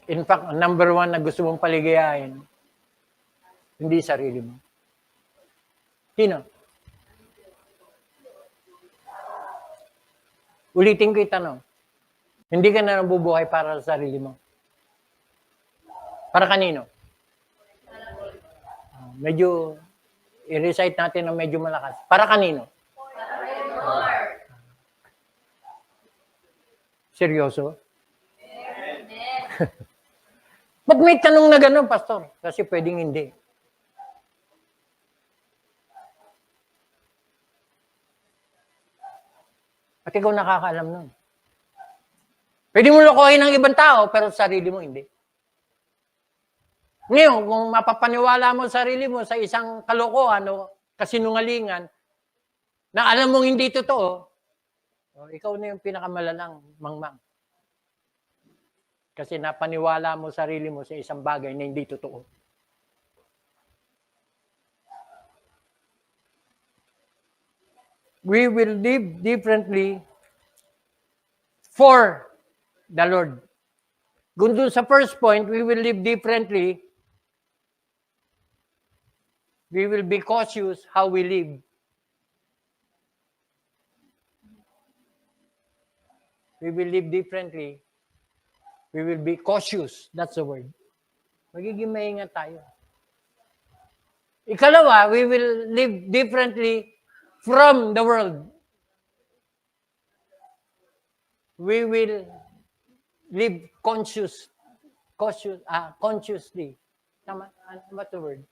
In fact, ang number one na gusto mong paligayahin, hindi sarili mo. Sino? Ulitin ko yung tanong. Hindi ka na nabubuhay para sa sarili mo. Para kanino? Medyo, i-recite natin ng medyo malakas. Para kanino? Seryoso? Ba't may tanong na gano'n, Pastor? Kasi pwedeng hindi. At ikaw nakakaalam nun. Pwede mo lokohin ng ibang tao, pero sarili mo hindi. Ngayon, kung mapapaniwala mo sarili mo sa isang kalokohan o kasinungalingan, na alam mong hindi totoo, ikaw na yung pinakamalalang mangmang. Kasi napaniwala mo sarili mo sa isang bagay na hindi totoo. We will live differently for the Lord. Kung dun sa first point, we will live differently. We will be cautious how we live. We will live differently. We will be cautious. That's the word. Magiging maingat tayo. Ikalawa, we will live differently from the world. We will live consciously. Tama? What's the word?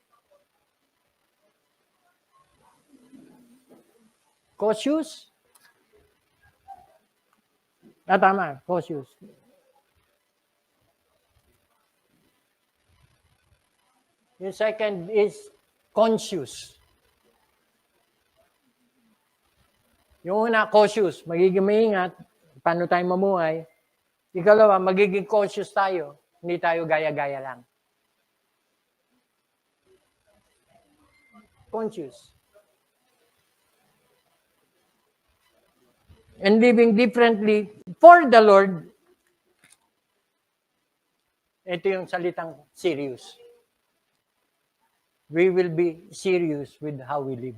Cautious? Tama. Cautious. Yung second is conscious. Yung una, cautious. Magiging maingat. Paano tayo mamuhay? Ikalawa, magiging conscious tayo. Hindi tayo gaya-gaya lang. Conscious. And living differently for the Lord. Ito yung salitang serious. We will be serious with how we live.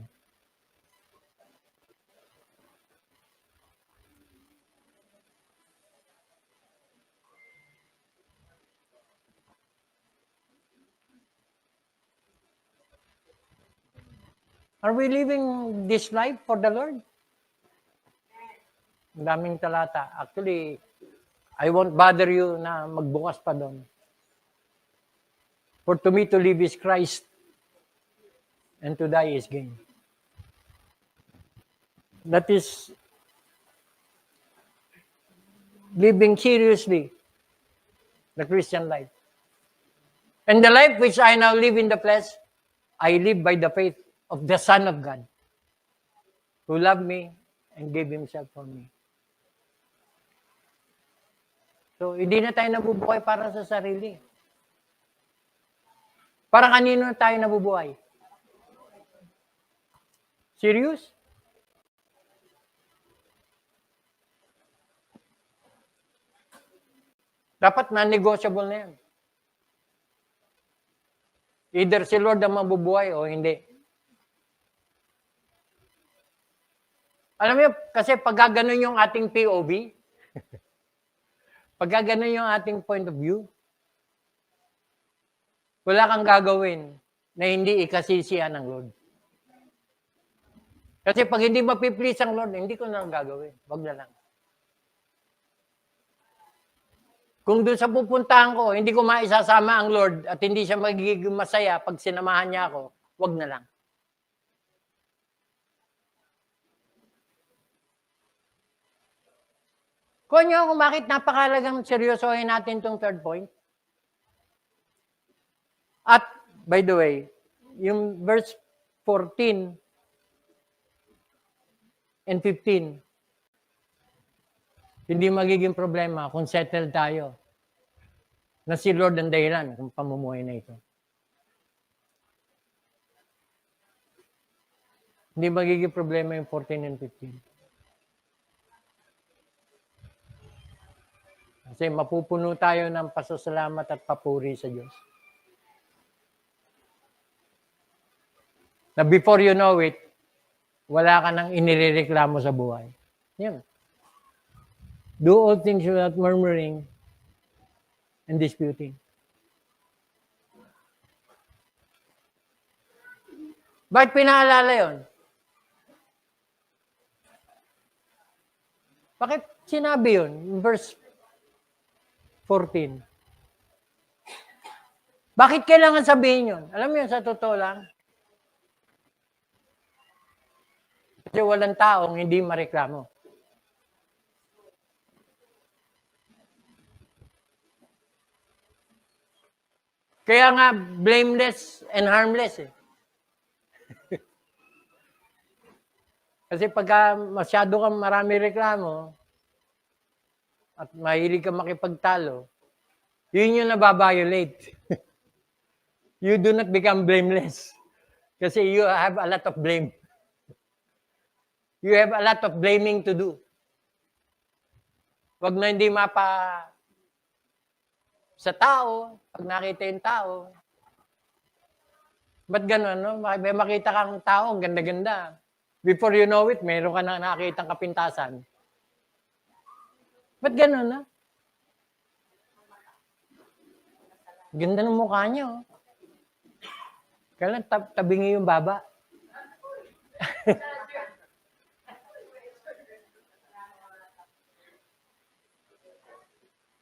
Are we living this life for the Lord? Ang daming talata. Actually, I won't bother you na magbukas pa doon. For to me to live is Christ, and to die is gain. That is living seriously the Christian life. And the life which I now live in the flesh, I live by the faith of the Son of God, who loved me and gave Himself for me. So, hindi na tayo nabubuhay para sa sarili. Para kanino na tayo nabubuhay? Serious? Dapat non-negotiable na yan. Either si Lord ang mabubuhay o hindi. Alam niyo, kasi pag gano'n yung ating POV, pag gano'n yung ating point of view, wala kang gagawin na hindi ikasisiyan ng Lord. Kasi pag hindi mapiplease ang Lord, hindi ko na lang gagawin. Wag na lang. Kung doon sa pupuntahan ko, hindi ko maisasama ang Lord at hindi siya magiging masaya pag sinamahan niya ako, wag na lang. Kung nyo kung bakit napakalagang seryosohin natin itong third point. At, by the way, yung verse 14 and 15, hindi magiging problema kung settled tayo na si Lord ang dahilan kung pamumuhay na ito. Hindi magiging problema yung 14 and 15. Kasi mapupuno tayo ng pasasalamat at papuri sa Diyos. Na before you know it, wala ka nang inireklamo sa buhay. Yan. Do all things without murmuring and disputing. Bakit pinaalala yun? Bakit sinabi yun? In verse 14. Bakit kailangan sabihin yun? Alam mo yun, sa totoo lang? Kasi walang taong hindi mareklamo. Kaya nga, blameless and harmless eh. Kasi pagka masyado kang marami reklamo at mahilig ka makipagtalo, yun yung nababiolate. You do not become blameless. Kasi you have a lot of blame. You have a lot of blaming to do. Wag na hindi mapa sa tao, pag nakita yung tao. Ba't gano'n, no? May makita kang tao, ganda-ganda. Before you know it, meron ka na nakakitang kapintasan. Ba't gano'n, no? Ganda ng mukha niya, oh. Kailan tabingi yung baba?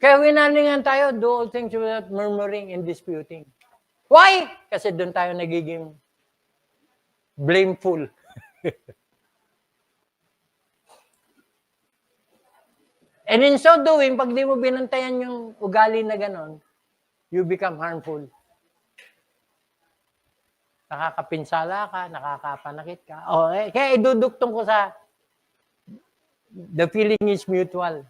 Kaya winalingan tayo, do all things without murmuring and disputing. Why? Kasi doon tayo nagiging blameful. And in so doing, pag di mo binantayan yung ugali na ganon, you become harmful. Nakakapinsala ka, nakakapanakit ka. Kaya iduduktong ko sa the feeling is mutual.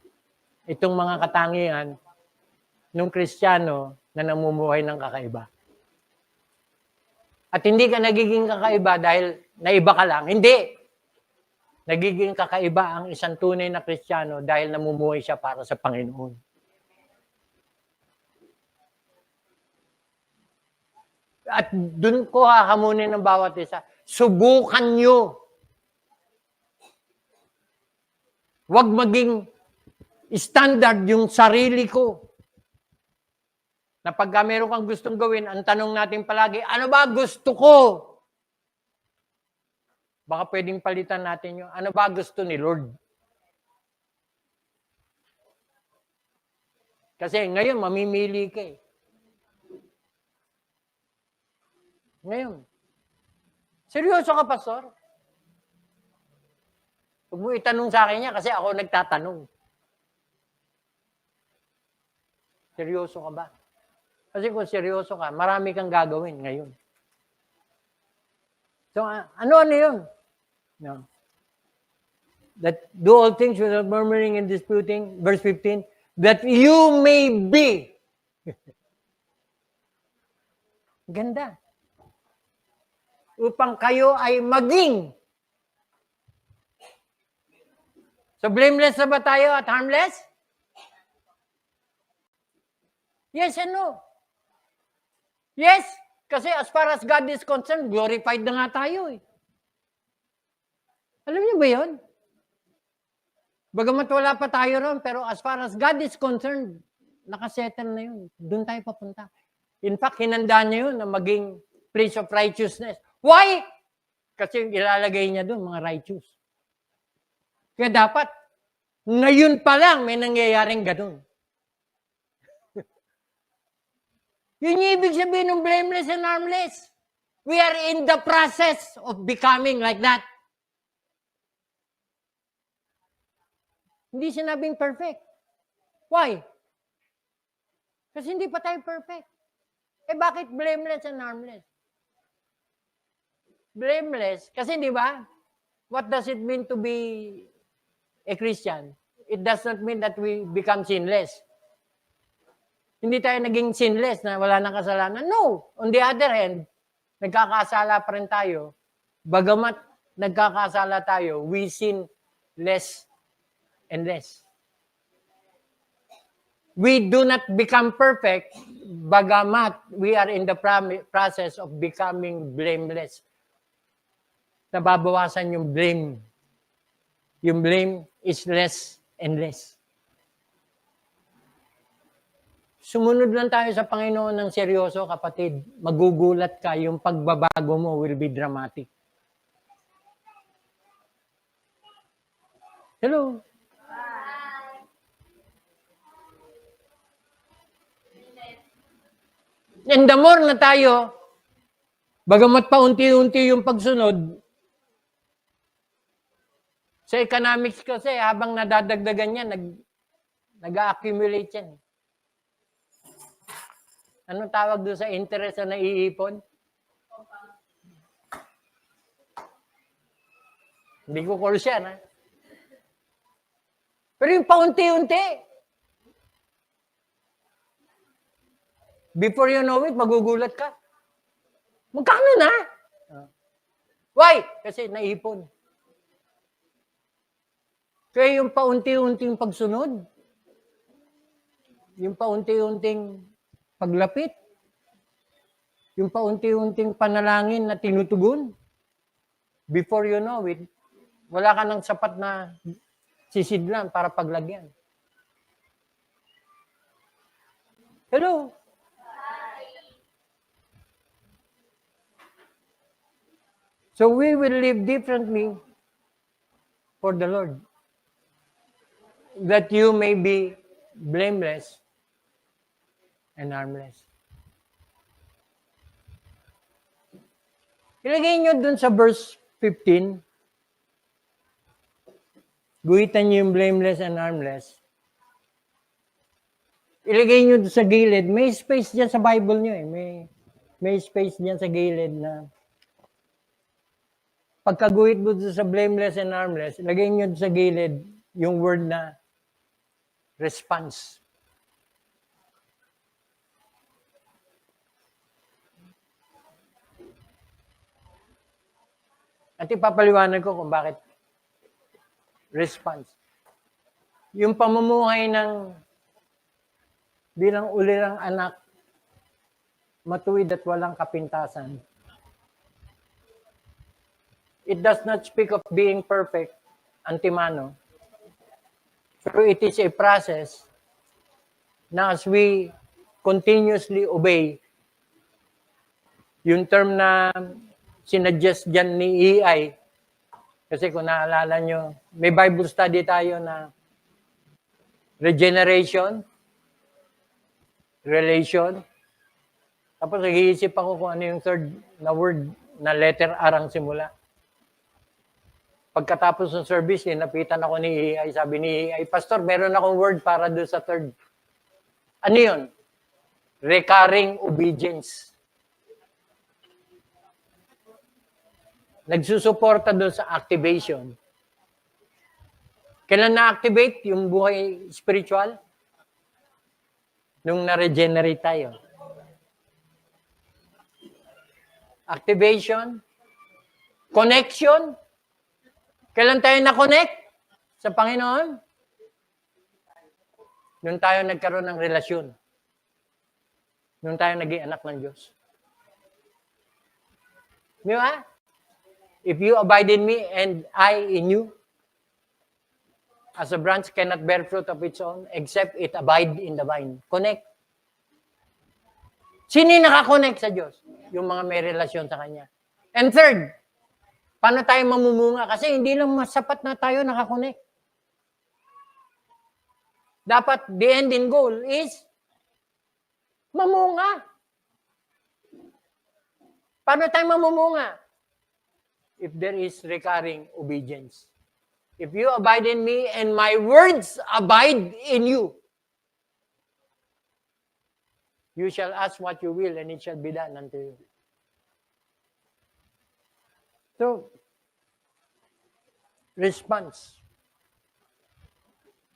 Itong mga katangian ng Kristiyano na namumuhay ng kakaiba. At hindi ka nagiging kakaiba dahil naiba ka lang. Hindi. Nagiging kakaiba ang isang tunay na Kristiyano dahil namumuhay siya para sa Panginoon. At dun ko hahamunin ng bawat isa. Subukan nyo. Huwag maging standard yung sarili ko. Na pagka meron kang gustong gawin, ang tanong natin palagi, ano ba gusto ko? Baka pwedeng palitan natin yung, ano ba gusto ni Lord? Kasi ngayon, mamimili ka eh. Ngayon. Seryoso ka, Pastor? Huwag mo itanong sa akin niya kasi ako nagtatanong. Seryoso ka ba? Kasi kung seryoso ka, marami kang gagawin ngayon. So, ano yun? No. That do all things without murmuring and disputing, verse 15, that you may be. Ganda. Upang kayo ay maging. So, blameless na ba tayo at harmless? Yes and no. Yes, kasi as far as God is concerned, glorified na nga tayo eh. Alam niyo ba yun? Bagamat wala pa tayo ron, pero as far as God is concerned, nakasettle na yun. Doon tayo papunta. In fact, hinanda niya yun na maging place of righteousness. Why? Kasi ilalagay niya doon, mga righteous. Kaya dapat, ngayon pa lang may nangyayaring ganun. Yun yung ibig sabihin ng blameless and harmless. We are in the process of becoming like that. Hindi sinabing perfect. Why? Kasi hindi pa tayo perfect. Bakit blameless and harmless? Blameless, kasi di ba? What does it mean to be a Christian? It does not mean that we become sinless. Hindi tayo naging sinless na wala nang kasalanan. No. On the other hand, nagkakasala pa rin tayo. Bagamat nagkakasala tayo, we sin less and less. We do not become perfect, bagamat we are in the process of becoming blameless. Nababawasan yung blame. Yung blame is less and less. Sumunod lang tayo sa Panginoon ng seryoso, kapatid. Magugulat ka, yung pagbabago mo will be dramatic. Hello? And the more na tayo, bagamat pa unti-unti yung pagsunod, sa economics kasi, habang nadadagdagan yan, nag-accumulate yan. Anong tawag doon sa interest na naiipon? Hindi ko course yan, ha? Pero yung paunti-unti, before you know it, magugulat ka. Magkano na? Why? Kasi naipon. Kaya yung paunti-unting pagsunod, yung paunti-unting paglapit, yung paunti-unting panalangin na tinutugon, before you know it, wala ka ng sapat na sisidlan para paglagyan. Hello? So we will live differently for the Lord, that you may be blameless and harmless. Ilagay nyo dun sa verse 15, guhitan nyo yung blameless and harmless. Ilagay nyo sa gilid, may space dyan sa Bible nyo eh. May space dyan sa gilid na pagkaguhit mo sa blameless and harmless, ilagay nyo sa gilid yung word na response. At ipapaliwanag ko kung bakit response. Yung pamumuhay ng bilang ulirang anak, matuwid at walang kapintasan. It does not speak of being perfect, antemano. Pero it is a process na as we continuously obey, yung term na sinuggest dyan ni EI, kasi kung naalala nyo, may Bible study tayo na regeneration, relation. Tapos nag-iisip ako kung ano yung third na word na letter R ang simula. Pagkatapos ng service, napitan ako ni EI. Sabi ni EI, Pastor, meron akong word para doon sa third. Ano yun? Recurring obedience. Nagsusuporta doon sa activation. Kailan na-activate yung buhay spiritual? Nung na-regenerate tayo. Activation. Connection. Kailan tayo na-connect sa Panginoon? Nung tayo nagkaroon ng relasyon. Nung tayo naging anak ng Diyos. Di ba? If you abide in me and I in you, as a branch cannot bear fruit of its own except it abide in the vine. Connect. Sino yung nakakonect sa Diyos? Yung mga may relasyon sa Kanya. And third, paano tayo mamumunga? Kasi hindi lang masapat na tayo nakakonect. Dapat the end and goal is mamunga. Paano tayo mamumunga? If there is recurring obedience. If you abide in me and my words abide in you, you shall ask what you will and it shall be done unto you. So, response.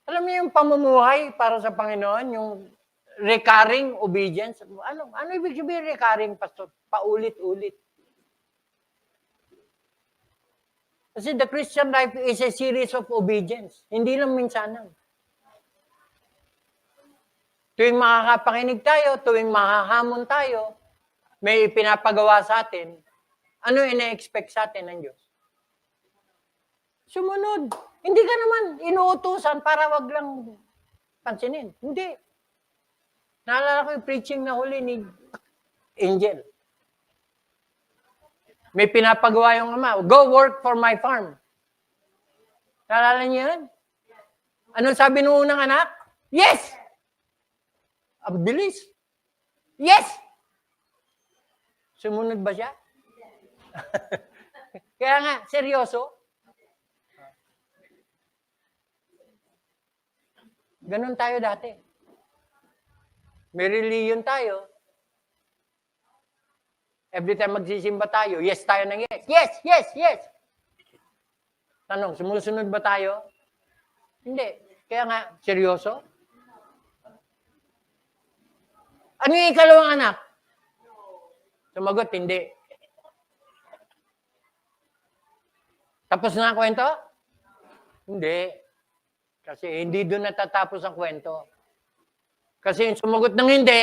Alam niyo yung pamumuhay para sa Panginoon, yung recurring obedience. Ano ibig sabihin recurring, Pastor? Paulit-ulit. Kasi the Christian life is a series of obedience. Hindi lang minsanan. Tuwing makakapakinig tayo, tuwing makahamon tayo, may ipinapagawa sa atin, ano ina-expect sa atin ng Diyos? Sumunod. Hindi ka naman inuutusan para wag lang pansinin. Hindi. Naalala ko yung preaching na huli ni Angel. May pinapagawa yung ama, go work for my farm. Naalala niyo yan? Anong sabi nung unang anak? Yes! Ang bilis. Yes! Sumunod ba siya? Kaya nga, seryoso. Ganon tayo dati. May religion tayo. Every time magsisimba tayo, yes tayo ng yes. Yes, yes, yes. Tanong, sumusunod ba tayo? Hindi. Kaya nga, seryoso? Ano yung ikalawang anak? Sumagot, hindi. Tapos na ang kwento? Hindi. Kasi hindi doon natatapos ang kwento. Kasi yung sumagot ng hindi,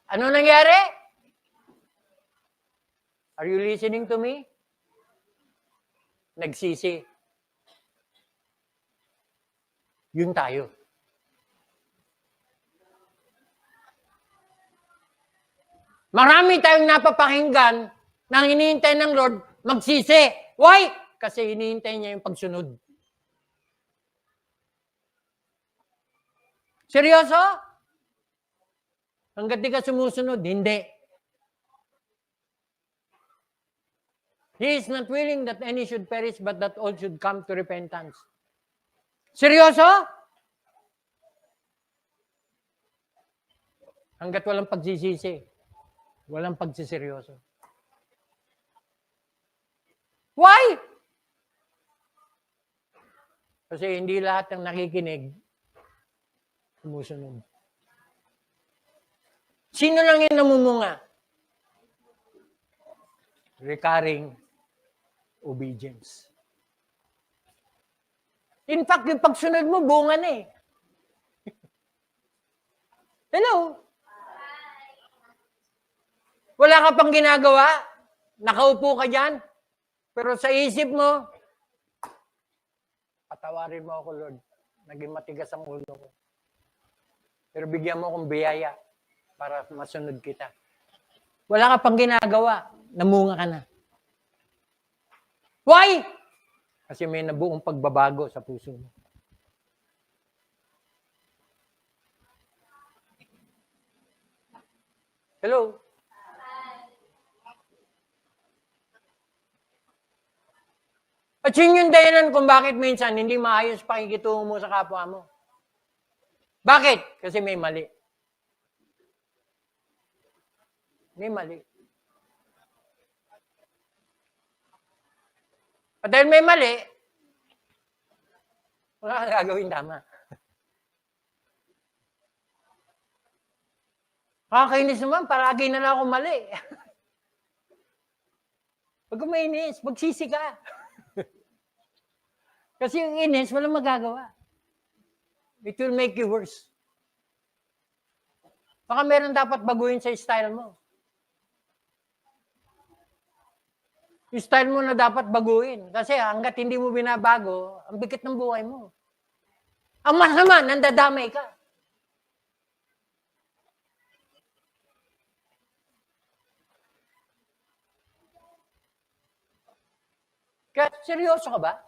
ano nangyari? Are you listening to me? Nagsisi. Yun tayo. Marami tayong napapakinggan nang hinihintay ng Lord magsisi. Why? Kasi hinihintay niya yung pagsunod. Seryoso? Hanggat di ka sumusunod, hindi. He is not willing that any should perish, but that all should come to repentance. Seryoso? Hanggat walang pagsisisi, walang pagsiseryoso. Why? Kasi hindi lahat ng nakikinig sumusunod. Sino lang yung namumunga? Recurring obedience. In fact, yung pagsunod mo, bunga na eh. Hello? Wala ka pang ginagawa? Nakaupo ka dyan? Pero sa isip mo, patawarin mo ako, Lord. Naging matigas ang ulo ko. Pero bigyan mo akong biyaya para masunod kita. Wala ka pang ginagawa. Namunga ka na. Why? Kasi may nabuong pagbabago sa puso mo. Hello? At yun yung dahilan kung bakit minsan hindi maayos pakikitungo mo sa kapwa mo. Bakit? Kasi may mali. May mali. At dahil may mali, wala kang gagawin tama. Kakainis naman, paragi na lang ako mali. Huwag kang mainis, magsisi ka. Kasi yung inis, walang magagawa. It will make you worse. Baka meron dapat baguhin sa style mo. Yung style mo na dapat baguhin. Kasi hanggat hindi mo binabago, ang bigat ng buhay mo. Ang masama, nandadamay ka. Kaya seryoso ka ba?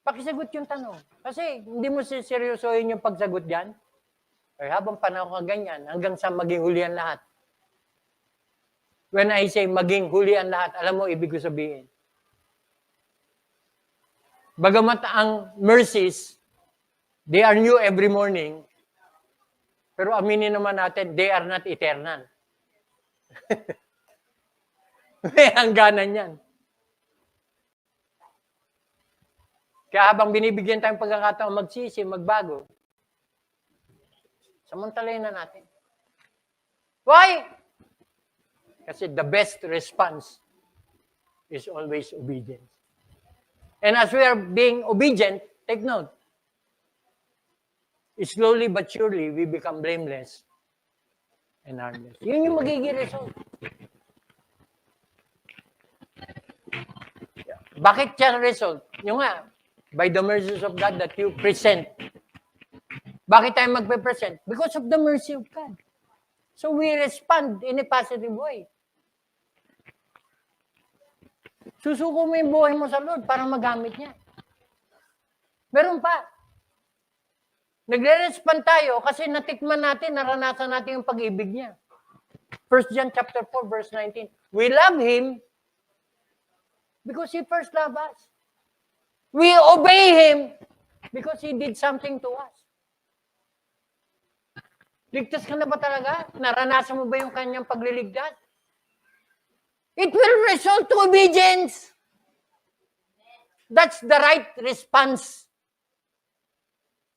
Pakisagot yung tanong. Kasi hindi mo seryosohin yung pagsagot dyan. Ay, habang panahon ka ganyan, hanggang sa maging huli ang lahat. When I say maging huli ang lahat, alam mo, ibig ko sabihin. Bagamat ang mercies, they are new every morning, pero aminin naman natin, they are not eternal. May hangganan yan. Kaya habang binibigyan tayong pagkakataon magsisi, magbago, samantalayin na natin. Why? Kasi the best response is always obedience. And as we are being obedient, take note, slowly but surely, we become blameless and harmless. Yun yung magiging result. Bakit siya result? Yung nga, by the mercies of God that you present. Bakit tayo magpe-present? Because of the mercy of God. So we respond in a positive way. Susuko mo yung buhay mo sa Lord para magamit niya. Meron pa. Nagre-respond tayo kasi natikman natin, naranasan natin yung pag-ibig niya. 1 John chapter 4, verse 19. We love Him because He first loved us. We obey Him because He did something to us. Ligtas ka na ba talaga? Naranasan mo ba yung kanyang pagliligtas? It will result to obedience. That's the right response.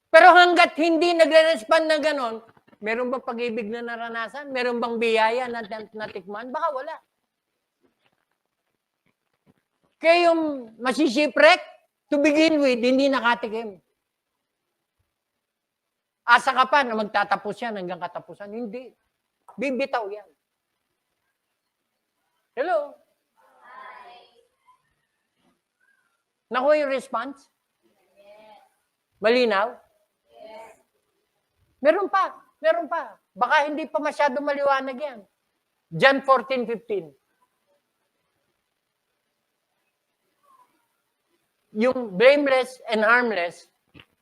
Pero hanggat hindi nagre-respond na ganon, meron bang pag-ibig na naranasan? Meron bang biyaya na natikman? Baka wala. Kaya yung masisipwreck, to begin with, hindi nakatikim. Asa ka pa na magtatapos yan hanggang katapusan? Hindi. Bibitaw yan. Hello? Nakuha yung response? Malinaw? Meron pa. Meron pa. Baka hindi pa masyado maliwanag yan. John 14:15. Yung blameless and harmless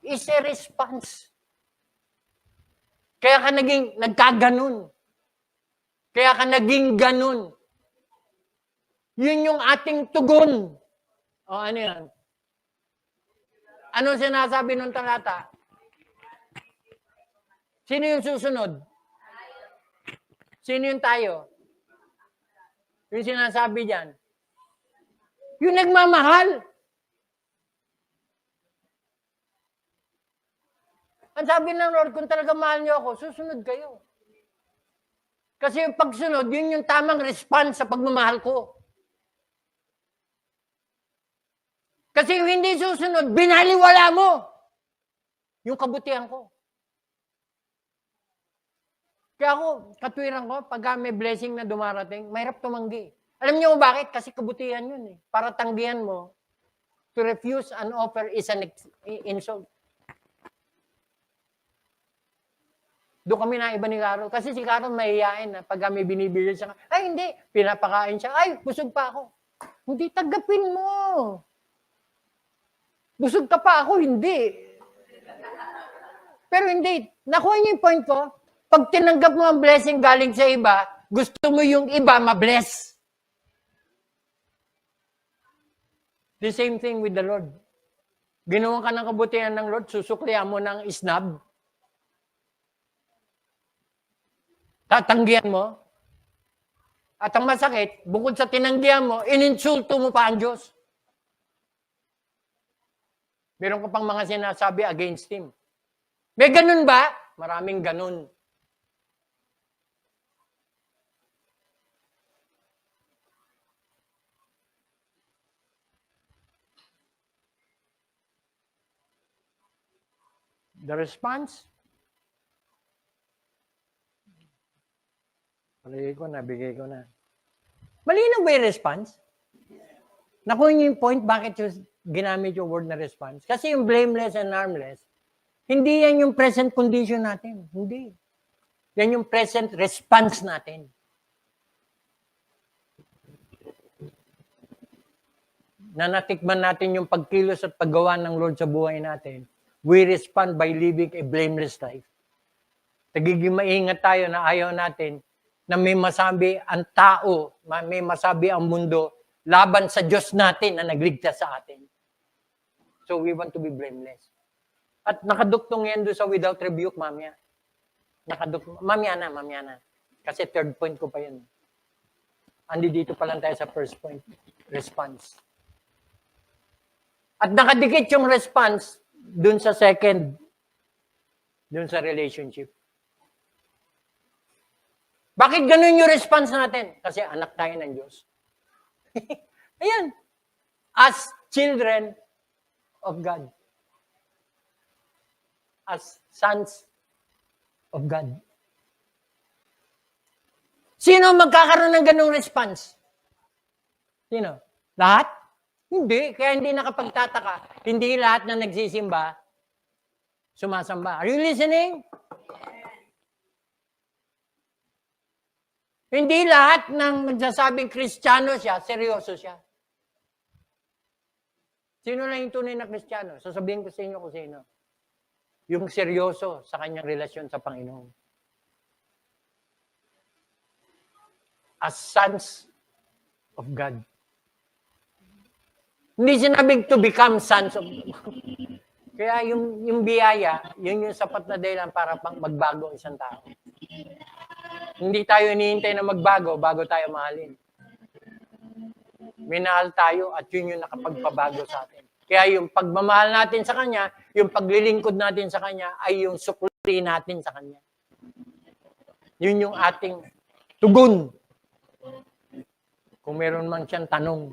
is a response. Kaya ka nagkaganon. Kaya ka naging ganon. Yun yung ating tugon. O ano yan? Anong sinasabi ng talata? Sino yung susunod? Sino yung tayo? Yung sinasabi dyan. Yung nagmamahal. Ang sabi ng Lord, kung talaga mahal niyo ako, susunod kayo. Kasi yung pagsunod, yun yung tamang response sa pagmamahal ko. Kasi yung hindi susunod, binaliwala mo yung kabutihan ko. Kaya ako, katwiran ko, pag may blessing na dumarating, mahirap tumanggi. Alam niyo bakit? Kasi kabutihan yun eh. Para tanggihan mo, to refuse an offer is an insult. Doon kami na iba ni Carol. Kasi si Carol mahihain na pag may binibigay siya, ay hindi, pinapakain siya, ay busog pa ako. Hindi, tagapin mo. Busog ka pa ako, hindi. Pero hindi, nakuha niyo yung point ko, pag tinanggap mo ang blessing galing sa iba, gusto mo yung iba ma-bless. The same thing with the Lord. Ginawa ka ng kabutihan ng Lord, susuklihan mo ng isnab. Tatanggihan mo. At ang masakit, bukod sa tinanggihan mo, ininsulto mo pa ang Diyos. Meron ka pang mga sinasabi against Him. May ganun ba? Maraming ganun. The response? Bigay ko na. Malinaw ba yung response? Nakuha niyo yung point, bakit yung ginamit yung word na response? Kasi yung blameless and harmless, hindi yan yung present condition natin. Hindi. Yan yung present response natin. Na natikman natin yung pagkilos at paggawa ng Lord sa buhay natin, we respond by living a blameless life. Tagiging maingat tayo na ayaw natin na may masabi ang tao, may masabi ang mundo, laban sa Diyos natin na nagligtas sa atin. So we want to be blameless. At nakaduktong yan doon sa without rebuke, mamaya. Mamaya na. Kasi third point ko pa yun. Andi dito pa lang tayo sa first point, response. At nakadikit yung response doon sa second, doon sa relationship. Bakit ganun yung response natin? Kasi anak tayo ng Diyos. Ayan. As children of God. as sons of God. Sino magkakaroon ng ganung response? Sino? Lahat? Hindi. Kaya hindi nakapagtataka. Hindi lahat na nagsisimba, sumasamba. Are you listening? Hindi lahat ng nagsasabing Kristiyano siya, seryoso siya. Sino lang yung tunay na Kristiyano? Sasabihin ko sa inyo kung sino. Yung seryoso sa kanyang relasyon sa Panginoon. As sons of God. Hindi sinabing to become sons of God. Kaya yung biyaya, yun yung sapat na dahilan para pang magbago ang isang tao. Hindi tayo hinihintay na magbago bago tayo mahalin. Minahal tayo at yun yung nakapagpabago sa atin. Kaya yung pagmamahal natin sa Kanya, yung paglilingkod natin sa Kanya, ay yung sukli natin sa Kanya. Yun yung ating tugon. Kung meron man siyang tanong.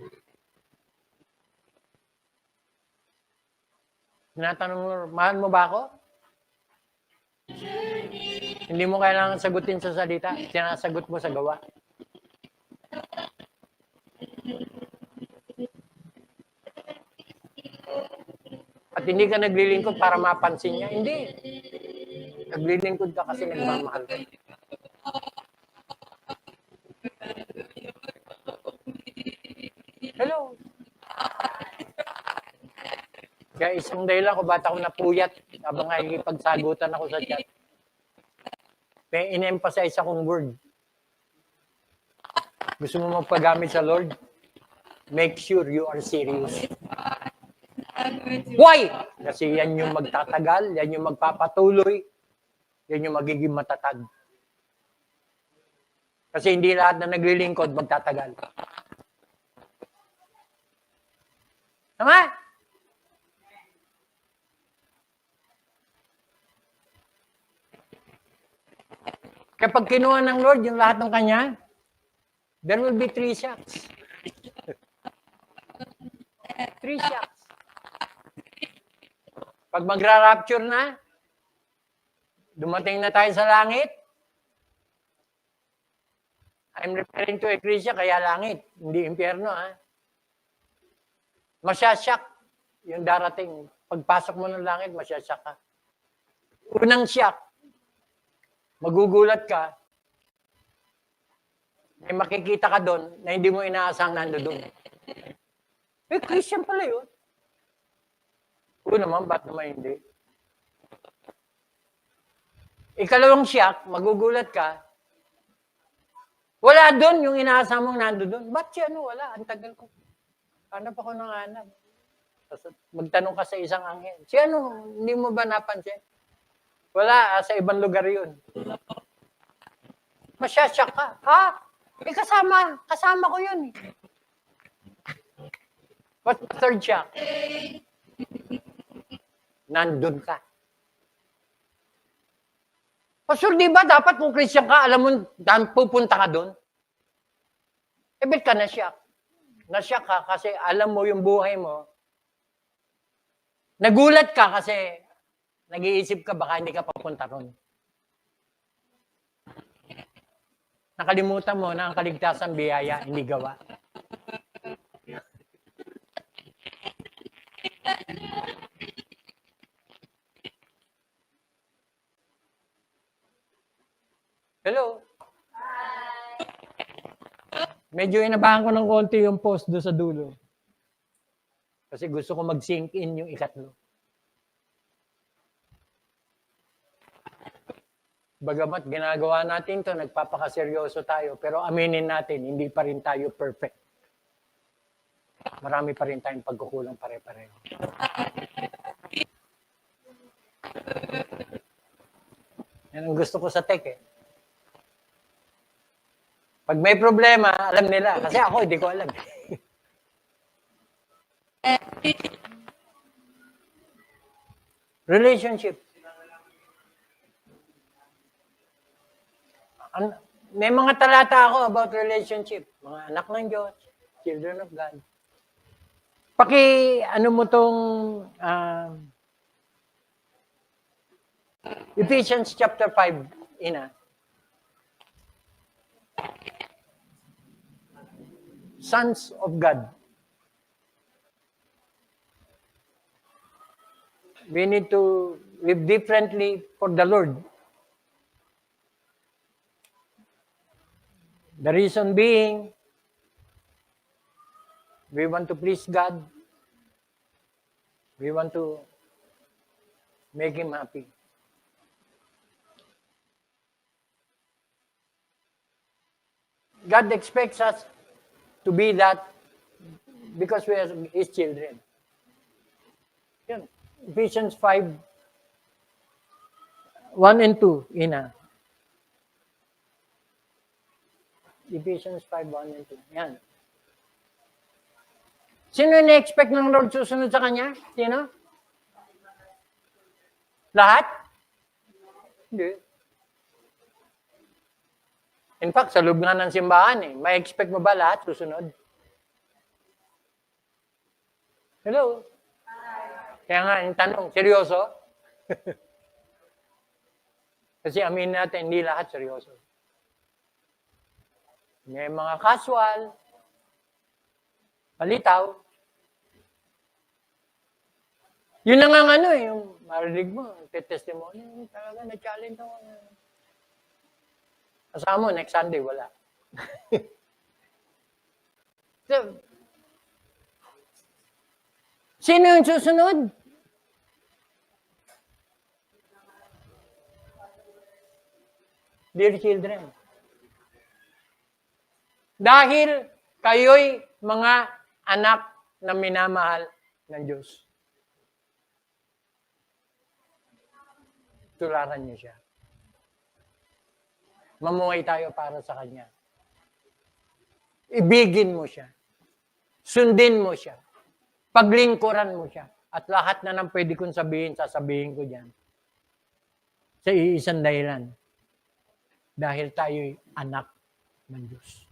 Tinatanong mo, mahal mo ba ako? Hindi mo kailangan sagutin sa salita. Sinasagot mo sa gawa. At hindi ka naglilingkod para mapansin niya. Hindi. Naglilingkod ka kasi nagmamahal ka. Hello. Kaya isang dahilan ko ba't ako napuyat habang nakikipagsagutan ako sa chat. May in-emphasize akong word. Gusto mo magpagamit sa Lord? Make sure you are serious. Why? Kasi yan yung magtatagal, yan yung magpapatuloy, yan yung magiging matatag. Kasi hindi lahat na naglilingkod magtatagal. Tama? Kapag kinuha ng Lord yung lahat ng Kanya, there will be 3 shocks. 3 shocks. Pag magra-rapture na, dumating na tayo sa langit, I'm referring to Ecclesia, kaya langit, hindi impyerno, ha? Masyasyak yung darating. Pagpasok mo ng langit, masyasyak ka. Unang shock, magugulat ka, may makikita ka doon na hindi mo inaasang nando doon. Eh, Christian pala yun. Oo naman, ba't naman hindi? Ikalawang shock, magugulat ka, wala doon yung inaasang mong nando doon. Ba't siya wala? Ang tagal ko. Hanap ako ng hanap. Magtanong ka sa isang anghel. Si hindi mo ba napansin? Wala, sa ibang lugar yun. Masyasyak ka. Ha? Kasama ko yun. What's the third shock? Nandun ka. Pastor, di ba dapat kung Christian ka, alam mo, pupunta ka doon? Eh, ba't ka na-shock? Na-shock ka kasi alam mo yung buhay mo. Nagulat ka kasi nag-iisip ka baka hindi ka papunta ron. Nakalimutan mo na ang kaligtasan biyaya, hindi gawa. Hello? Medyo inabahan ko ng konti yung post doon sa dulo. Kasi gusto ko mag-sink in yung ikatlo. Bagamat ginagawa natin to, nagpapakaseryoso tayo, pero aminin natin, hindi pa rin tayo perfect. Marami pa rin tayong pagkukulang pare-pareho. Yan ang gusto ko sa tech eh. Pag may problema, alam nila. Kasi ako, hindi ko alam. Relationship. May mga talata ako about relationship. Mga anak ng Diyos, children of God. Ano mo tong Ephesians chapter 5, Ina. Sons of God. We need to live differently for the Lord. The reason being, we want to please God. We want to make Him happy. God expects us to be that because we are His children. Yan. Ephesians 5, 1 and 2, Ina. Ephesians 5, 1 and 2. Yan. Sino yung na-expect ng Lord susunod sa Kanya? Sino? Lahat? Hindi. In fact, sa loob nga ng simbahan, may expect mo ba lahat susunod? Hello? Kaya nga, yung tanong, seryoso? Kasi amin natin, hindi lahat seryoso. May mga casual, palitaw. Yun na nga yung marinig mo, testimony, talaga na-challenge ako. Kasama mo, next Sunday, wala. So, sino yung susunod? Dear children, dahil kayo'y mga anak na minamahal ng Diyos. Tularan niyo siya. Mamuhay tayo para sa Kanya. Ibigin mo siya. Sundin mo siya. Paglingkuran mo siya. At lahat na nang pwede kong sabihin, sasabihin ko diyan. Sa iisang dahilan. Dahil tayo'y anak ng Diyos.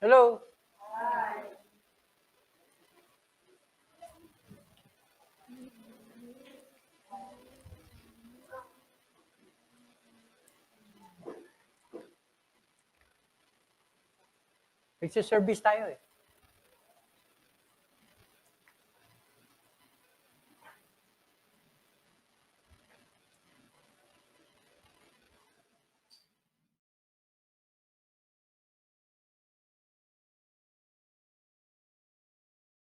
Hello? Nagsiservice tayo